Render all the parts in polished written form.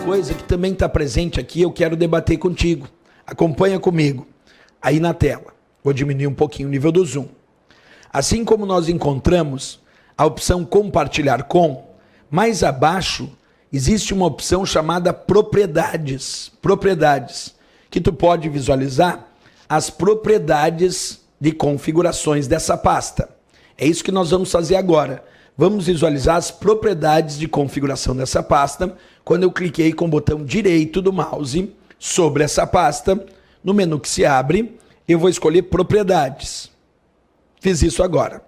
coisa que também está presente aqui, eu quero debater contigo. Acompanha comigo. Aí na tela. Vou diminuir um pouquinho o nível do zoom. Assim como nós encontramos a opção compartilhar com, mais abaixo existe uma opção chamada propriedades. Propriedades, que tu pode visualizar as propriedades de configurações dessa pasta. É isso que nós vamos fazer agora. Vamos visualizar as propriedades de configuração dessa pasta. Quando eu cliquei com o botão direito do mouse sobre essa pasta, no menu que se abre, eu vou escolher propriedades. Fiz isso agora.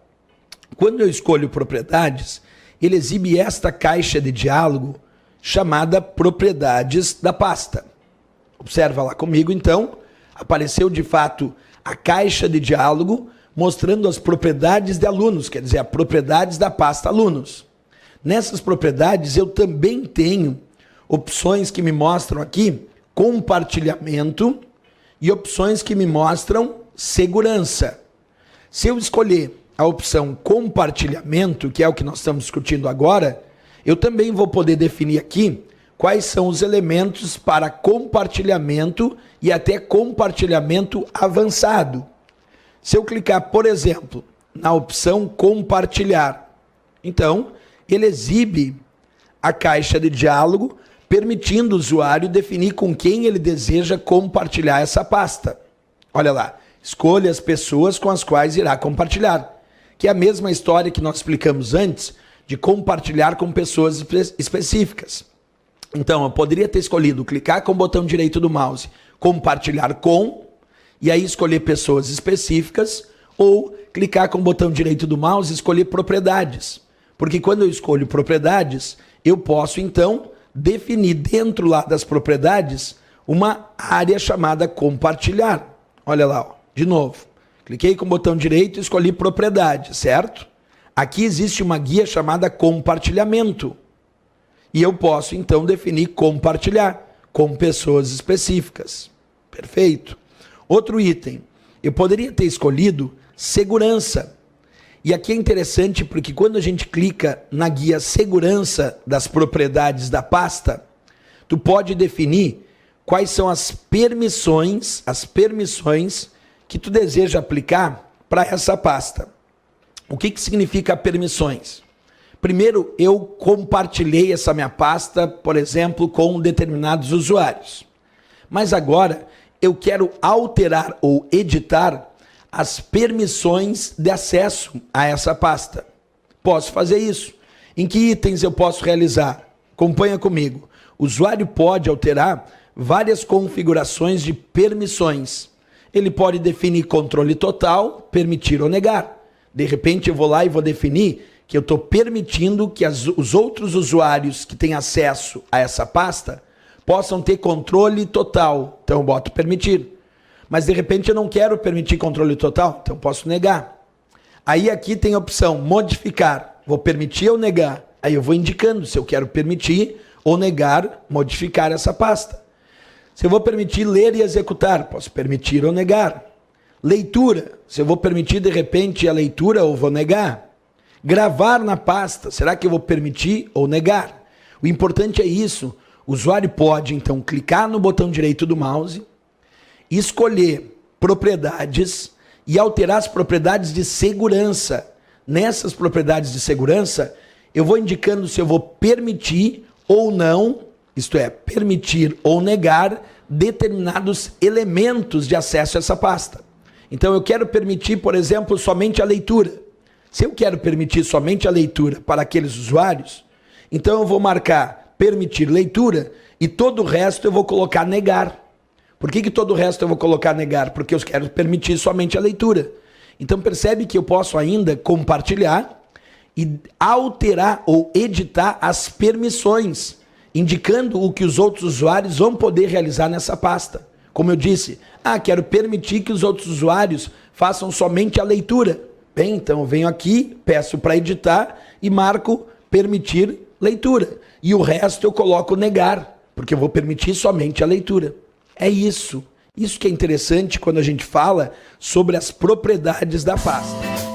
Quando eu escolho propriedades, ele exibe esta caixa de diálogo chamada propriedades da pasta. Observa lá comigo, então, apareceu de fato a caixa de diálogo mostrando as propriedades de alunos, quer dizer, as propriedades da pasta alunos. Nessas propriedades eu também tenho opções que me mostram aqui compartilhamento e opções que me mostram segurança. Se eu escolher a opção compartilhamento, que é o que nós estamos discutindo agora, eu também vou poder definir aqui quais são os elementos para compartilhamento e até compartilhamento avançado. Se eu clicar, por exemplo, na opção compartilhar, então ele exibe a caixa de diálogo, permitindo o usuário definir com quem ele deseja compartilhar essa pasta. Olha lá, escolha as pessoas com as quais irá compartilhar, que é a mesma história que nós explicamos antes, de compartilhar com pessoas específicas. Então, eu poderia ter escolhido clicar com o botão direito do mouse, compartilhar com, e aí escolher pessoas específicas, ou clicar com o botão direito do mouse e escolher propriedades. Porque quando eu escolho propriedades, eu posso então definir dentro lá das propriedades uma área chamada compartilhar. Olha lá, ó, de novo. Cliquei com o botão direito e escolhi propriedade, certo? Aqui existe uma guia chamada compartilhamento. E eu posso então definir compartilhar com pessoas específicas. Perfeito. Outro item, eu poderia ter escolhido segurança. E aqui é interessante porque quando a gente clica na guia segurança das propriedades da pasta, tu pode definir quais são as permissões que tu deseja aplicar para essa pasta. O que significa permissões? Primeiro, eu compartilhei essa minha pasta, por exemplo, com determinados usuários. Mas agora eu quero alterar ou editar as permissões de acesso a essa pasta. Posso fazer isso. Em que itens eu posso realizar? Acompanha comigo. O usuário pode alterar várias configurações de permissões. Ele pode definir controle total, permitir ou negar. De repente eu vou lá e vou definir que eu estou permitindo que os outros usuários que têm acesso a essa pasta possam ter controle total. Então eu boto permitir. Mas de repente eu não quero permitir controle total, então posso negar. Aí aqui tem a opção modificar. Vou permitir ou negar. Aí eu vou indicando se eu quero permitir ou negar, modificar essa pasta. Se eu vou permitir ler e executar, posso permitir ou negar. Leitura, se eu vou permitir de repente a leitura ou vou negar. Gravar na pasta, será que eu vou permitir ou negar? O importante é isso. O usuário pode então clicar no botão direito do mouse, escolher propriedades e alterar as propriedades de segurança. Nessas propriedades de segurança, eu vou indicando se eu vou permitir ou não, isto é, permitir ou negar determinados elementos de acesso a essa pasta. Então eu quero permitir, por exemplo, somente a leitura. Se eu quero permitir somente a leitura para aqueles usuários, então eu vou marcar permitir leitura e todo o resto eu vou colocar negar. Por que todo o resto eu vou colocar negar? Porque eu quero permitir somente a leitura. Então percebe que eu posso ainda compartilhar e alterar ou editar as permissões, indicando o que os outros usuários vão poder realizar nessa pasta. Como eu disse, quero permitir que os outros usuários façam somente a leitura. Bem, então eu venho aqui, peço para editar e marco permitir leitura. E o resto eu coloco negar, porque eu vou permitir somente a leitura. É isso. Isso que é interessante quando a gente fala sobre as propriedades da pasta.